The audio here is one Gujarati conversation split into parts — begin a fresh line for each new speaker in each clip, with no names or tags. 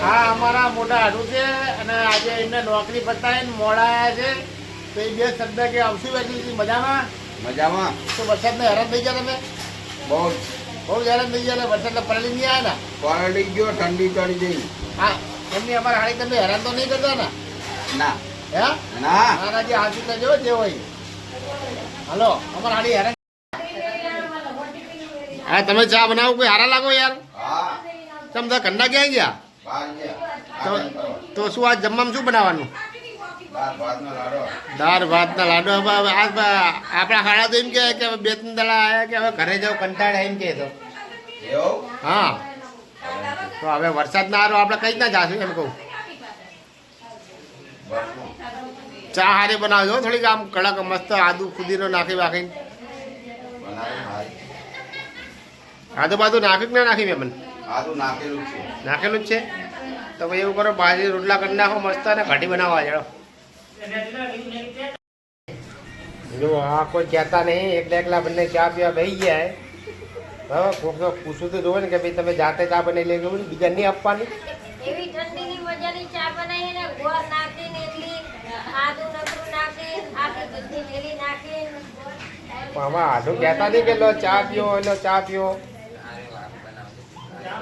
હા અમારા મોટા હાડું છે અને આજે એમને નોકરી પતાવીને મોડા આવ્યા છે તો એ બે શબ્દ કે આવશું વેચી મજામાં
મજામાં.
તો વરસાદને હેરાન થઈ ગયા તમે
બહુ
બહુ હેરાન થઈ ગયા વરસાદ પલળી નહીં આવ્યા
પલળી ગયો, ઠંડી ચડી ગઈ.
ને હા એમની અમારા હાડી તમે હેરાન તો નહીં કરતા ને
ના
હે
ના
મારા જે હાજુ જો જે હોય હલો અમારા હાડી હેરાન હા તમે ચા બનાવો કોઈ હારા લાગો યાર
હા
તમે તો કંડા ક્યાં ગયા
બહાર ગયા.
તો શું આ જમવામાં શું બનાવવાનું
દાળ ભાતનો લાડો.
દાળ ભાતના લાડુ હવે આપણા ખાડા તો એમ કે હવે બે ત્રણ દડા આવ્યા કે હવે ઘરે જાવ કંટાળે એમ કે તો
એવું?
હા તો હવે વરસાદ ના હારો આપણે કઈ ના જાશું એમ કહું
બસમાં.
ચા હારી બનાવજો થોડીક આમ કડક મસ્ત આદુ ફુદીનો નાખી નાખીને
બનાવી હારી.
આદુ બાદુ નાખ્યું કે ના નાખી મેં મને
આદુ નાખેલું છે.
નાખેલું જ છે તો ભાઈ એવું કરો બાજરી રોટલા કરી નાખો મસ્ત અને કઢી બનાવવા જાઓ જો આ કોઈ કહેતા નહીં એકલા એકલા બંને ચા પીવા બેસી ગયા હવે કોક પૂછવું તો જોવે ને કે ભાઈ તમે જાતે ચા બનાવી લઈ ગયું બીજા નહીં આપવાની
એવી ઠંડીની મજાની ચા બનાવી ને ગોળ નાખીને એટલી આદુ નકરું નાખી આખી દૂધની લીલી નાખી
આમાં આઢું કહેતા નહીં કે લો ચા પીઓ એનો ચા પીઓ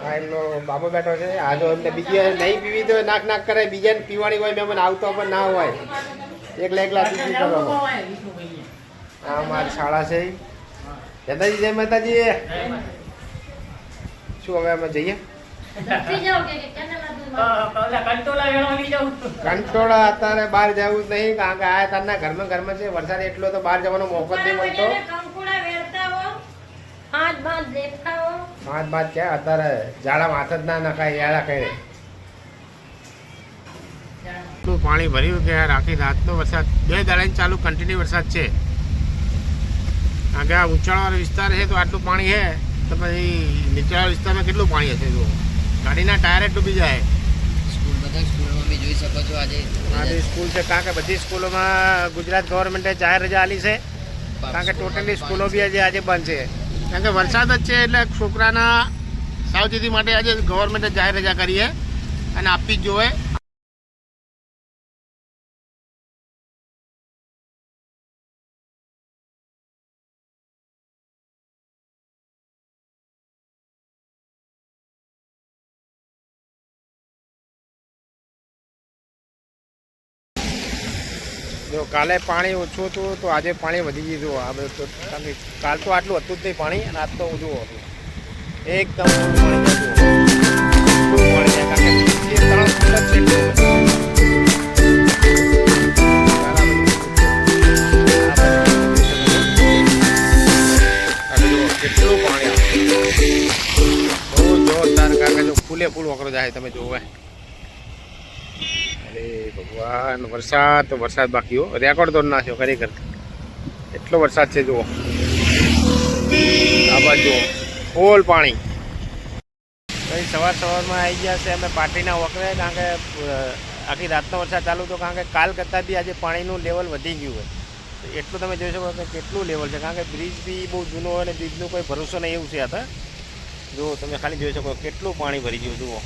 હા એમનો બાબો બેઠો છે આ જો એમને બીજી નહીં પીવી તો નાક નાક કરે બીજાને પીવાની હોય મહેમાન આવતો પણ ના હોય એકલા એકલા પીવી કરો આ મારી શાળા છે જતાજી જય માતાજી શું હવે અમે જઈએ
પી જાઓ કે
કંટોળા અત્યારે બહાર જવું જ નહીં કારણ કે આ તારના ઘરમાં છે વરસાદ એટલો તો બહાર જવાનો મોકો જ નહીં મળતો
કંકુડા વેરતા હો હાથ બાંધ દેખતા હો
પાંચ પાંચ ક્યાં અત્યારે ઝાડામાં હાથ જ ના નખાય યાળા કરે એટલું પાણી ભર્યું કે યાર આખી રાતનો વરસાદ 2 દાડાથી ચાલુ કન્ટિન્યુ વરસાદ છે કારણ કે આ ઊંચાણવાળો વિસ્તાર છે તો આટલું પાણી છે તો પછી નીચાણવાળા વિસ્તારમાં કેટલું પાણી હશે જો ગાડીના ટાયર જ ડૂબી જાય
બધા સ્કૂલોમાં બી જોઈ શકો છો આજે
આજે સ્કૂલ છે કારણ કે બધી સ્કૂલોમાં ગુજરાત ગવર્મેન્ટે જાહેર રજા આલી છે કારણ કે ટોટલી સ્કૂલો બી આજે બંધ છે કારણ કે વરસાદ જ છે એટલે છોકરાના સાવચેતી માટે આજે ગવર્મેન્ટે જાહેર રજા કરી છે અને આપવી જ જોઈએ જો કાલે પાણી ઓછું હતું તો આજે પાણી વધી ગયું જુઓ આ બધું કારણ કે કાલ તો આટલું હતું જ નહીં પાણી અને આજ તો જુઓ એકદમ પાણી કારણ કે જે 3 ફૂટ જ છે કેટલું પાણી બહુ જોરદાર કારણ કે જો ફૂલે ફૂલ વકરો જાય તમે જોવે અરે ભગવાન વરસાદ તો વરસાદ બાકી હો રેકોર્ડ તો નાખ્યો ખરેખર એટલો વરસાદ છે જુઓ આ બાજુ ફૂલ પાણી ભાઈ સવારમાં આવી ગયા છે અમે પાર્ટીના વકરે કારણ કે આખી રાતનો વરસાદ ચાલુ હતો કારણ કે કાલ કરતાં બી આજે પાણીનું લેવલ વધી ગયું હોય એટલું તમે જોઈ શકો કે કેટલું લેવલ છે કારણ કે બ્રિજ બી બહુ જૂનો હોય અને બ્રિજનું કોઈ ભરોસો નહીં એવું છે હતા જુઓ તમે ખાલી જોઈ શકો કેટલું પાણી ભરી ગયું જુઓ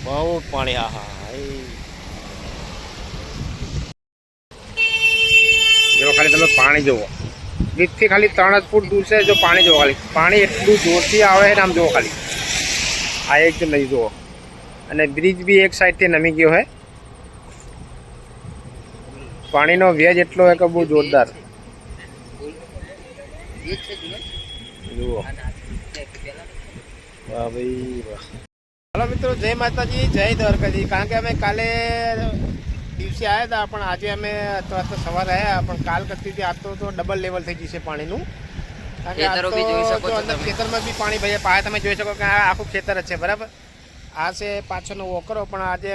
બહુ પાણી હા હા એ જો ખાલી તમે પાણી જુઓ બ્રિજથી ખાલી 3 જ ફૂટ દૂર છે જો પાણી જુઓ ખાલી પાણી એટલું જોરથી આવે છે ને આમ જુઓ ખાલી આ એકદમ નહીં જુઓ અને બ્રિજ બી એક સાઈડથી નમી ગયો છે પાણીનો વેજ એટલો હોય કે બહુ જોરદાર જુઓ વાહ ભાઈ વાહ હાલો મિત્રો જય માતાજી જય દ્વારકાજી કારણ કે અમે કાલે દિવસે આવ્યા હતા પણ આજે અમે તો સવારે આવ્યા પણ કાલ કરતી આજ તો ડબલ લેવલ થઈ ગયું છે પાણીનું કારણ કે અંદર ખેતરમાં બી પાણી ભાઈ પાસે તમે જોઈ શકો કે આ આખું ખેતર જ છે બરાબર આ છે પાછળનો ઓકરો પણ આજે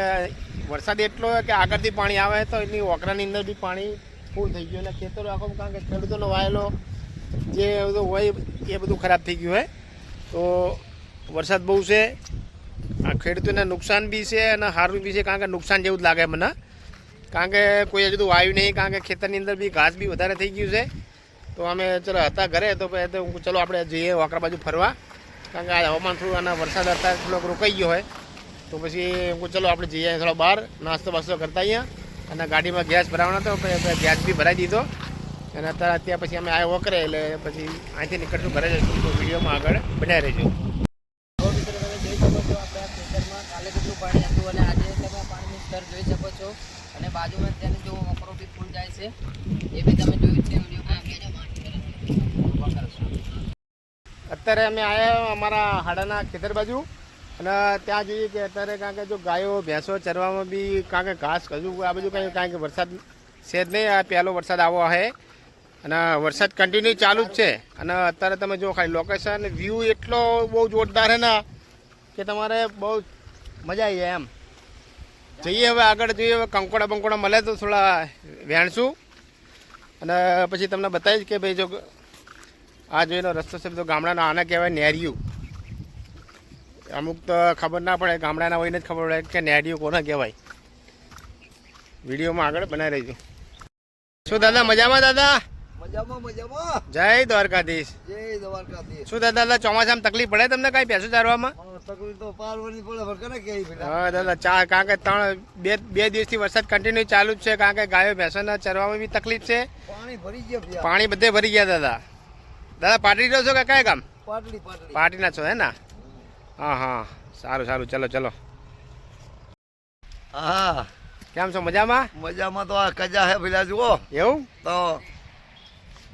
વરસાદ એટલો હોય કે આગળથી પાણી આવે તો એની ઓકરાની અંદર બી પાણી ફૂલ થઈ ગયું અને ખેતરો આખો કારણ કે ખેડૂતોનો વાયેલો જે બધું હોય એ બધું ખરાબ થઈ ગયું હોય તો વરસાદ બહુ છે આ ખેડૂતોને નુકસાન બી છે અને સારું બી છે કારણ કે નુકસાન જેવું જ લાગે મને કારણ કે કોઈ હજુ વાવ્યું નહીં કારણ કે ખેતરની અંદર બી ઘાસ બી વધારે થઈ ગયું છે તો અમે ચલો હતા ઘરે તો ચલો આપણે જઈએ વાકરા બાજુ ફરવા કારણ કે આ હવામાન થોડું આના વરસાદ અત્યારે થોડોક રોકાઈ ગયો હોય તો પછી એમ કહું ચલો આપણે જઈએ થોડા બહાર નાસ્તો બાસ્તો કરતા અહીંયા અને ગાડીમાં ગેસ ભરાવાનો હતો પછી ગેસ બી ભરાઈ દીધો અને અત્યારે પછી અમે આ વોકરે એટલે પછી અહીંથી નીકળશું ઘરે જઈશું તો વિડીયોમાં આગળ બનાવી રહેજો.
કાલે કેટલું પાણી હતું અને આજે તમે પાણીનું સ્તર જોઈ શકો છો અને બાજુમાં ત્યાંની જો વકરો બી ફૂલ જાય છે એ બી તમે જોયું છે વિડીયોમાં.
અત્યારે અમે આવ્યા અમારા હાડાના ખેતર બાજુ અને ત્યાં જોઈએ કે અત્યારે કારણ કે જો ગાયો ભેંસો ચરવામાં બી કારણ કે ઘાસ હજુ આ બધું કંઈ કારણ કે વરસાદ છે જ નહીં. આ પહેલો વરસાદ આવો છે અને વરસાદ કન્ટિન્યુ ચાલુ જ છે અને અત્યારે તમે જો ખાલી લોકેશન વ્યૂ એટલો બહુ જોરદાર છે ને કે તમારે બહુ મજા આવી જાય એમ. જઈએ હવે આગળ જોઈએ હવે કંકોડા બંકોડા મળે તો થોડા વેણશું અને પછી તમને બતાવીશ કે ભાઈ જો આ જોઈનો રસ્તો છે તો ગામડાનો આને કહેવાય નેરિયું. અમુક તો ખબર ના પડે ગામડાના હોઈને જ ખબર પડે કે નેરિયું કોને કહેવાય. વિડીયોમાં આગળ બનાવી રહીશું. શું દાદા મજામાં દાદા?
મજામાં
જય દ્વારકાધીશ.
જય દ્વારકાધીશ.
શું દાદા ચોમાસામાં તકલીફ પડે તમને કાંઈ ભેંસો ચારવામાં?
તકલીફ તો પારવાની પડે પણ કને કે
હા દાદા કારણ કે બે દિવસથી વરસાદ કન્ટિન્યુ ચાલુ જ છે કારણ કે ગાયો ભેંસોના ચરવામાં બી તકલીફ છે.
પાણી ભરી ગયા.
પાણી બધે ભરી ગયા દાદા. દાદા પાટડી રહ્યો છો કે કયા ગામ?
પાટલી
પાટીના છો હે ને? હા હા સારું સારું ચલો ચલો.
હા
કેમ છો મજામાં?
મજામાં તો આ કજા હે પેલા જુઓ
એવું
તો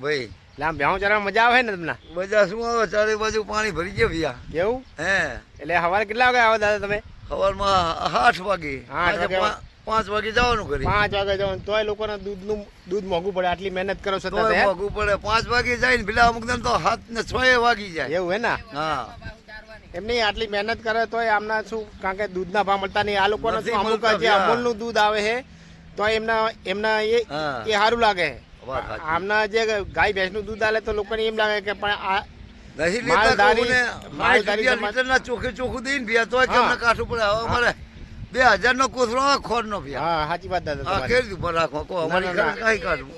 ભાઈ
એટલે આમ ભેહું ચરવામાં મજા આવે ને તમને?
મજા શું આવે ચારે બાજુ પાણી ભરી ગયા ભૈયા.
એવું
હે
એટલે સવારે કેટલા વાગે આવો દાદા તમે?
સવારમાં 8 વાગે.
8 વાગે.
5 વાગે જવાનું કરી.
5 વાગે જવાનું તોય લોકોને દૂધ મોંઘું પડે આટલી મહેનત કરો છો
તોય
તમે?
મોંઘું પડે. 5 વાગે જાય ને પેલા અમુક દિન તો 7 ને 6 વાગી જાય.
એવું હે ને?
હા
એમ નહીં આટલી મહેનત કરે તોય આમના શું કારણ કે દૂધના ભાવ મળતા નહીં. આ લોકોને
નથી
શું અમુક
મળતા
જે
ભૈયા.
અમૂલનું દૂધ આવે છે તો એમના
હા.
એ સારું લાગે.
વાત સાચી.
આમના જે ગાય ભેંસનું દૂધ આલે તો લોકોને એમ લાગે કે પણ આ
નહીં લેતા
માલધારી-
કહું ને,
માલધારી
60
સમાજ-
લીટરના ચોખ્ખું દઈને ભૈયા તોય
હા.
કેમને કાઠું પડે. હવે અમારે 2000 નો કોથળો આવે ખોરનો ભૈયા.
હા સાચી વાત દાદા
હા
તમારી.
કેવી ઉપર રાખો કહો અમારી
ના, ના.
ઘરે કાંઈ કાઢવું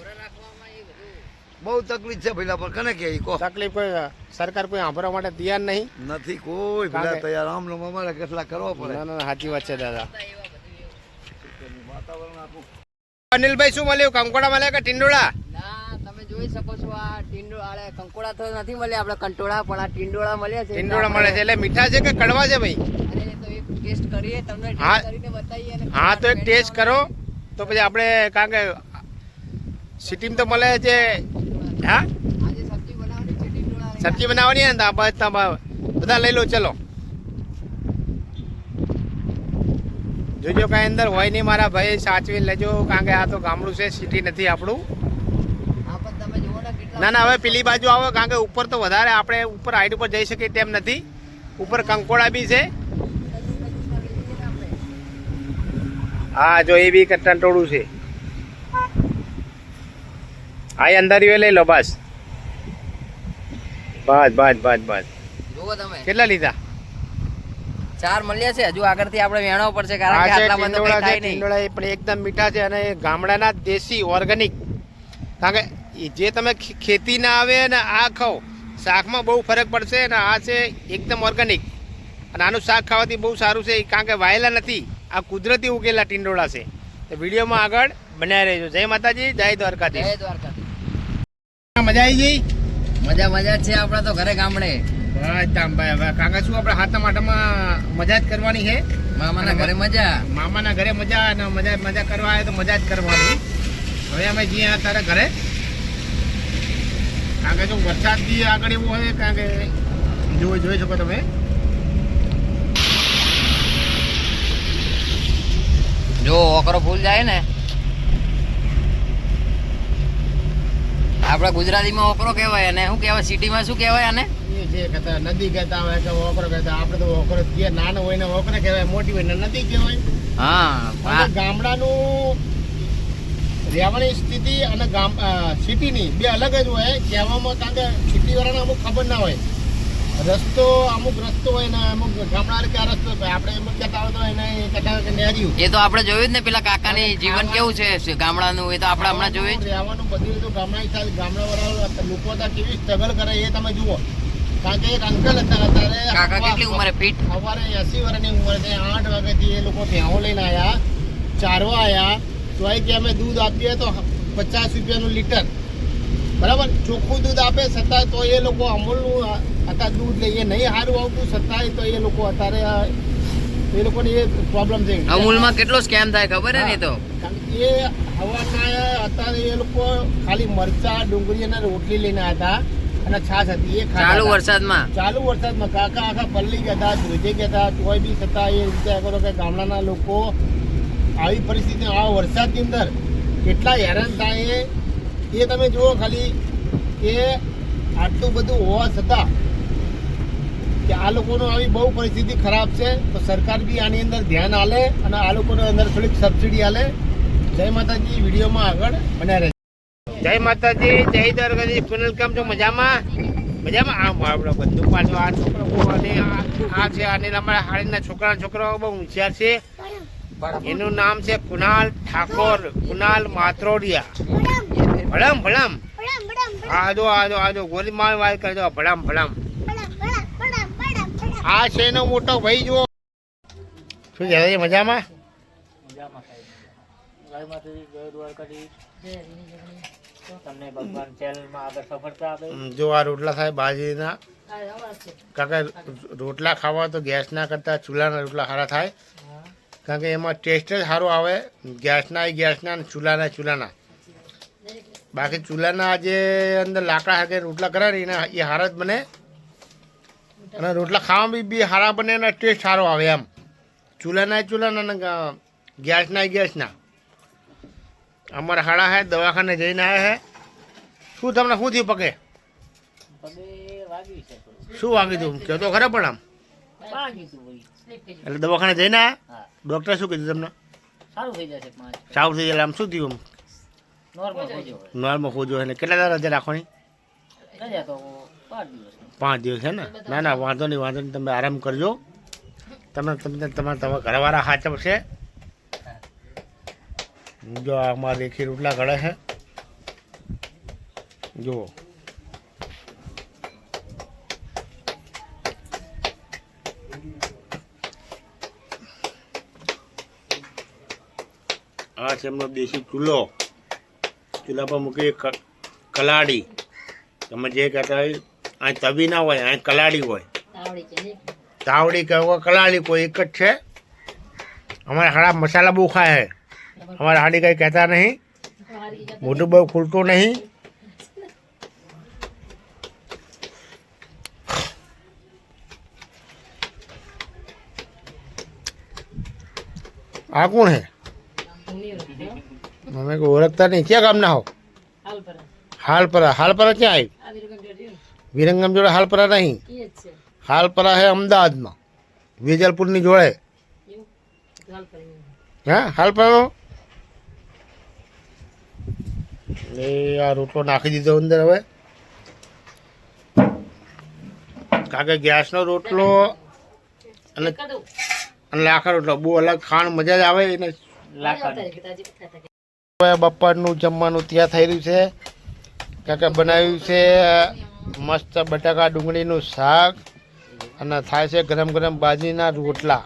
બહુ તકલીફ છે પેલા પણ કને કે કહો
તકલીફ કોઈ સરકાર કોઈ સાંભળવા માટે તૈયાર નહીં.
નથી કોઈ
કારણ
પેલા
કે-
તૈયાર આમ ને અમારે કેટલા કરવા પડે.
ના ના સાચી વાત છે દાદા.
વાતાવરણ આખું
અનિલભાઈ શું મળ્યું? કંકોડા મળ્યા કે ટીંડોળા?
ના તમે જોઈ શકો છો આ ટીંડોળા કંકોડા તો નથી મળ્યા આપણે કંટોળા પણ આ ટીંડોળા મળ્યા છે.
ટીંડોળા મળે છે એટલે મીઠા છે કે કડવા છે ભાઈ?
અરે તો એક ટેસ્ટ કરીએ તમને
હા.
ટેસ્ટ કરીને બતાવીએ અને
હા તો એક ટેસ્ટ કરો તો પછી આપણે કારણ કે સિટીમાં તો મળે છે. હા
આજે સબ્જી બનાવવાની છે ટીંડોળા
સબ્જી બનાવવાની ને તો આ બસ તમે બધા લઈ લો ચલો. જોજો કાંઈ અંદર હોય નહીં મારા ભાઈ સાચવી લેજો કારણ કે આ તો ગામડું છે સિટી નથી આપણું.
આ પણ તમે જુઓ ને કેટલા
ના ના હવે પેલી બાજુ આવો કારણ કે ઉપર તો વધારે આપણે ઉપર હાઈટ ઉપર જઈ શકીએ તેમ નથી. ઉપર કંકોડા બી છે. હા જો એ બી ટંટોળું છે. હા એ અંદર લઈ લો બસ બસ બસ બસ બસ.
જુઓ તમે
કેટલા લીધા?
4 મળ્યા છે. હજુ આગળથી આપણે વેણવો પડશે કારણ
આ
કે
છે
આટલામાં તો
ટીંડોળા
કંઈ
છે.
થાય નહીં.
ટીંડોળા એ પણ એકદમ મીઠા છે અને એ ગામડાના દેશી ઓર્ગેનિક કારણ કે એ જે તમે ખેતી ના આવે ને આ ખાઓ શાકમાં બહુ ફરક પડશે અને આ છે એકદમ ઓર્ગેનિક અને આનું શાક ખાવાથી બહુ સારું છે કારણ કે વાયેલા નથી. આ કુદરતી ઉગેલા ટીંડોળા છે. તો વિડીયોમાં આગળ બનાવી રહેજો. જય માતાજી જય દ્વારકાધીશ.
જય દ્વારકાધીશ.
મજા આવી ગઈ?
મજા જ છે આપણા તો ઘરે ગામડે
એકદમ ભાઈ હવે કારણ કે શું આપણે હાથા માટમાં મજા જ કરવાની છે.
મામાના ઘરે મજા.
મામાના ઘરે મજા અને મજા કરવા આવે તો મજા જ કરવાની. હવે અમે જઈએ અત્યારે ઘરે કારણ કે જો વરસાદ બી આગળ એવું હોય કારણ કે જોઈ શકો તમે.
જો ઓકરો ફૂલ જાય ને આપડા ગુજરાતીમાં ઓકરો કહેવાય અને શું કહેવાય સિટીમાં શું કહેવાય આને?
એ જે કહેતા નદી કહેતા હોય કે ઓકરો કહેતા આપણે તો ઓકરો જે નાનો હોય ને ઓકરો કહેવાય મોટી હોય ને નદી કહેવાય.
હા
ગામડાનું રહેવાની સ્થિતિ અને સિટીની બે અલગ જ હોય કહેવામાં કારણ કે સિટીવાળાને અમુક ખબર ના હોય. અમુક રસ્તો હોય ને અમુક ગામડા ક્યાં રસ્તો હોય આપણે એમ કહેતા હોય તો એને કહેતા હોય કે નેરિયું.
એ તો આપણે જોયું જ ને પેલા કાકાની જીવન કેવું છે ગામડાનું એ તો આપણે હમણાં જોયું જ.
રહેવાનું બધું તો ગામડાવાળા લોકો તો કેવી સ્ટ્રગલ કરે એ તમે જુઓ. કારણ કે એક અંકલ હતા અત્યારે
કાકા કેટલી ઉંમરે ફીટ?
સવારે 80 વર્ષની ઉંમર છે, 8 વાગ્યાથી એ લોકો ભેહો લઈને આવ્યા, ચારવા આવ્યા, તોય કે અમે દૂધ આપીએ તો 50 રૂપિયાનું લીટર, બરાબર, ચોખ્ખું દૂધ આપે છતાંય તો એ લોકો અમૂલનું અત્યારે દૂધ લઈએ નહીં સારું આવતું છતાંય તો એ લોકો અત્યારે એ લોકોને એ પ્રોબ્લેમ છે.
અમૂલમાં કેટલો સ્કેમ થાય ખબર હે ને? તો
કારણ કે એ હવાના અત્યારે એ લોકો ખાલી મરચા, ડુંગળી અને રોટલી લઈને આવ્યા હતા અને છાશ હતી એ ખાતા
ચાલુ
હતા.
વરસાદમાં
ચાલુ વરસાદમાં કાકા આખા પલ્લી ગયા હતા, ધ્રુજે ગયા હતા, તોય બી છતાં એ વિચાર કરો કે ગામડાના લોકો આવી પરિસ્થિતિ, આવા વરસાદની અંદર કેટલા હેરાન થાય એ તમે જુઓ. ખાલી એ આટલું બધું હોવા છતાં કે આ લોકોનો આવી બહુ પરિસ્થિતિ ખરાબ છે, તો સરકાર બી આની અંદર ધ્યાન આલે અને આ લોકોને અંદર થોડીક સબસિડી આલે. જય માતાજી. વિડીયોમાં આગળ બન્યા રહે. જય માતાજી, જય દ્વારકાજી. પુનલ કેમ છો? મજામાં? મજામાં. આપણો બંદૂક પાછો આ છોકરો અને આ છે અને અમારા હાડીના છોકરાઓ બહુ હોશિયાર છે. એનું નામ છે કુનાલ ઠાકોર, કુનાલ માત્રોડિયા. ભડમ ભડમ. આજો ગોલી માર વાત કરજો. ભડમ ભડમ. આ છે એનો મોટો ભાઈ. જુઓ શું છે, મજામાં? જો આ રોટલા થાય બાજરીના. કાકા રોટલા ખાવા તો ગેસના કરતા ચૂલાના રોટલા સારા થાય, કારણ કે એમાં ટેસ્ટ જ સારો આવે. ગેસના અને ચૂલાના. બાકી ચૂલાના જે અંદર લાકડા હાકે રોટલા કરે ને એના એ સારા જ બને અને રોટલા ખાવામાં બી સારા બને અને ટેસ્ટ સારો આવે એમ. ચૂલાના ગેસના. અમારા હાડા હે દવાખાને જઈને આવ્યા હે. શું તમને શું થયું પગે? શું વાગ્યું હતું કહો તો ખરા. પણ આમ એટલે દવાખાને જઈને આવ્યા? ડૉક્ટરે શું કીધું તમને? સારું થઈ જાય. આમ શું થયું? નોર્મલ હોજો. એને કેટલા રજા રાખવાની? 5 દિવસ છે ને? ના વાંધો નહીં. તમે આરામ કરજો. તમારા ઘરવાળા સાચવશે. જો અમારા રેખી રોટલા ઘડે છે. જુઓ આ છે એમનો દેશી ચૂલો. ચૂલા પર મૂકી કલાડી. તમે જે કહેતા હોય અહીં તવી ના હોય, અહીં કલાડી હોય. તાવડી કહો કલાડી કોઈ એક જ છે. અમારે હાડા મસાલા બહુ ખાય છે. અમારે હાડી કંઈ કહેતા નહીં, મોટું બહુ ખુલતું નહીં. આ કોણ હે? અમે કોઈ ઓળખતા નહીં. ક્યાં ગામના હો? હાલપરા. ક્યાં આવી? વિરંગમ જોડે હાલપરા નહીં. હાલપરા હે અમદાવાદમાં, વેજલપુરની જોડે. હા હાલપરા. એ આ રોટલો નાખી દીધો અંદર. હવે કારણ કે ગેસનો રોટલો અને લાકડા રોટલો બહુ અલગ ખાણ મજા જ આવે એને. બપોરનું જમવાનું ત્યાં થઈ રહ્યું છે. કાકા બનાવ્યું છે મસ્ત બટાકા ડુંગળીનું શાક અને થાય છે ગરમ બાજરીના રોટલા.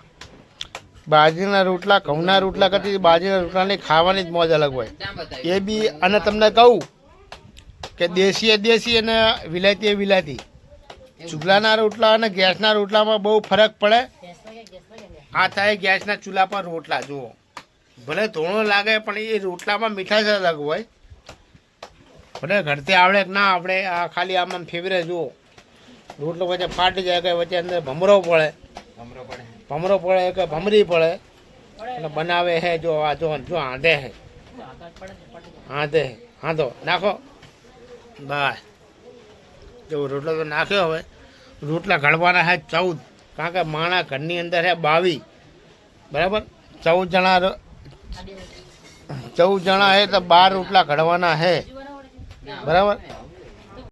ઘઉંના રોટલા કરતી બાજરીના રોટલાની ખાવાની જ મોજ અલગ હોય. એ બી અને તમને કહું કે દેશી અને વિલાયતી. ચૂલાના રોટલા અને ગેસના રોટલામાં બહુ ફરક પડે. આ થાય ગેસના ચૂલા પર રોટલા. જુઓ ભલે ધોળો લાગે પણ એ રોટલામાં મીઠાશ અલગ હોય. ભલે ઘરથી આવડે કે ના આવડે, આ ખાલી આમ ફેવરે. જુઓ રોટલો વચ્ચે ફાટી જાય કે વચ્ચે અંદર ભમરો પડે કે ભમરી પડે અને બનાવે હે. જો આ જો હાંધે હે. હાંધો નાખો બસ. જો રોટલો તો નાખ્યો. હવે રોટલા ઘડવાના હે 14, કારણ કે માણા ઘરની અંદર હે 22. બરાબર? 14 જણા હે તો 12 રોટલા ઘડવાના હે. બરાબર?